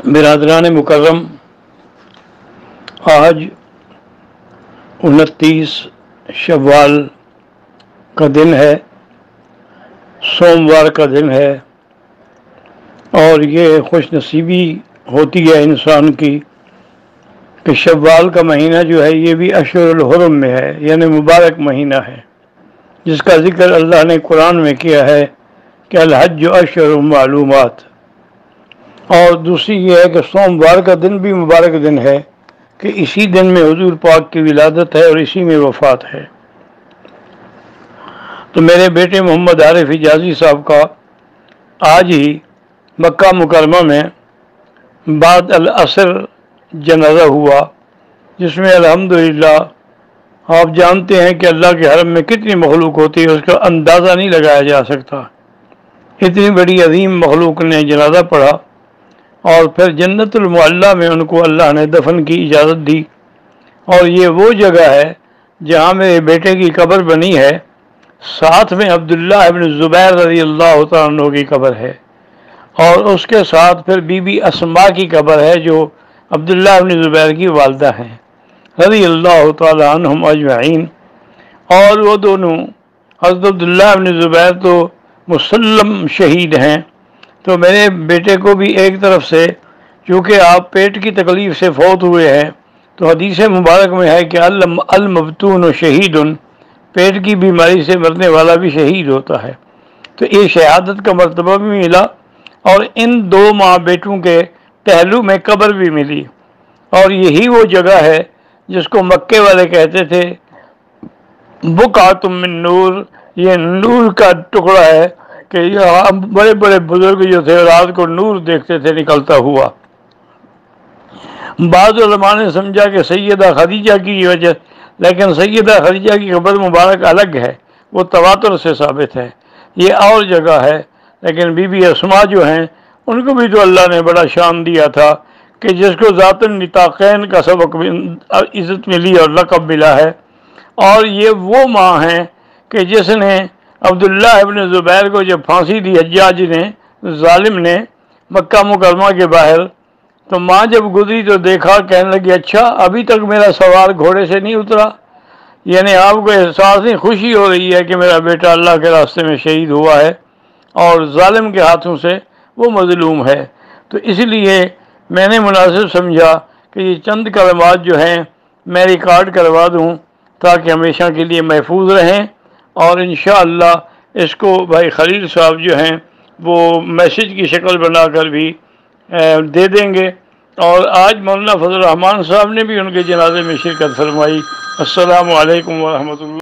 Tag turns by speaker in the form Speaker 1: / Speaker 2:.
Speaker 1: برادران مکرم، آج 29 شوال کا دن ہے، سوموار کا دن ہے، اور یہ خوش نصیبی ہوتی ہے انسان کی کہ شوال کا مہینہ جو ہے یہ بھی اشہر الحرم میں ہے، یعنی مبارک مہینہ ہے، جس کا ذکر اللہ نے قرآن میں کیا ہے کہ الحج اشہر معلومات۔ اور دوسری یہ ہے کہ سوموار کا دن بھی مبارک دن ہے کہ اسی دن میں حضور پاک کی ولادت ہے اور اسی میں وفات ہے۔ تو میرے بیٹے محمد عارف حجازی صاحب کا آج ہی مکہ مکرمہ میں بعد العصر جنازہ ہوا، جس میں الحمدللہ آپ جانتے ہیں کہ اللہ کے حرم میں کتنی مخلوق ہوتی ہے، اس کا اندازہ نہیں لگایا جا سکتا۔ اتنی بڑی عظیم مخلوق نے جنازہ پڑھا اور پھر جنت المعلیٰ میں ان کو اللہ نے دفن کی اجازت دی، اور یہ وہ جگہ ہے جہاں میرے بیٹے کی قبر بنی ہے، ساتھ میں عبداللہ ابن زبیر رضی اللہ تعالیٰ عنہ کی قبر ہے، اور اس کے ساتھ پھر بی بی اسماء کی قبر ہے جو عبداللہ ابن زبیر کی والدہ ہیں رضی اللہ تعالیٰ عنہم اجمعین۔ اور وہ دونوں حضرت عبداللہ ابن زبیر تو مسلم شہید ہیں، تو میرے بیٹے کو بھی ایک طرف سے چونکہ آپ پیٹ کی تکلیف سے فوت ہوئے ہیں، تو حدیث مبارک میں ہے کہ المبتون شہید، پیٹ کی بیماری سے مرنے والا بھی شہید ہوتا ہے، تو یہ شہادت کا مرتبہ بھی ملا، اور ان دو ماں بیٹوں کے پہلو میں قبر بھی ملی، اور یہی وہ جگہ ہے جس کو مکے والے کہتے تھے بقعۃ من نور، یہ نور کا ٹکڑا ہے کہ یہاں بڑے بڑے بزرگ جو تھے رات کو نور دیکھتے تھے نکلتا ہوا۔ بعض علماء نے سمجھا کہ سیدہ خدیجہ کی وجہ، لیکن سیدہ خدیجہ کی قبر مبارک الگ ہے، وہ تواتر سے ثابت ہے، یہ اور جگہ ہے۔ لیکن بی بی اسماء جو ہیں ان کو بھی تو اللہ نے بڑا شان دیا تھا کہ جس کو ذات النطاقین کا سبق عزت ملی اور لقب ملا ہے، اور یہ وہ ماں ہیں کہ جس نے عبداللہ ابن زبیر کو جب پھانسی دی حجاج نے، ظالم نے، مکہ مکرمہ کے باہر، تو ماں جب گزری تو دیکھا، کہنے لگی اچھا ابھی تک میرا سوار گھوڑے سے نہیں اترا، یعنی آپ کو احساس نہیں، خوشی ہو رہی ہے کہ میرا بیٹا اللہ کے راستے میں شہید ہوا ہے اور ظالم کے ہاتھوں سے وہ مظلوم ہے۔ تو اس لیے میں نے مناسب سمجھا کہ یہ چند کلمات جو ہیں میں ریکارڈ کروا دوں تاکہ ہمیشہ کے لیے محفوظ رہیں، اور انشاءاللہ اس کو بھائی خلیل صاحب جو ہیں وہ میسیج کی شکل بنا کر بھی دے دیں گے، اور آج مولانا فضل الرحمان صاحب نے بھی ان کے جنازے میں شرکت فرمائی۔ السلام علیکم ورحمۃ اللہ۔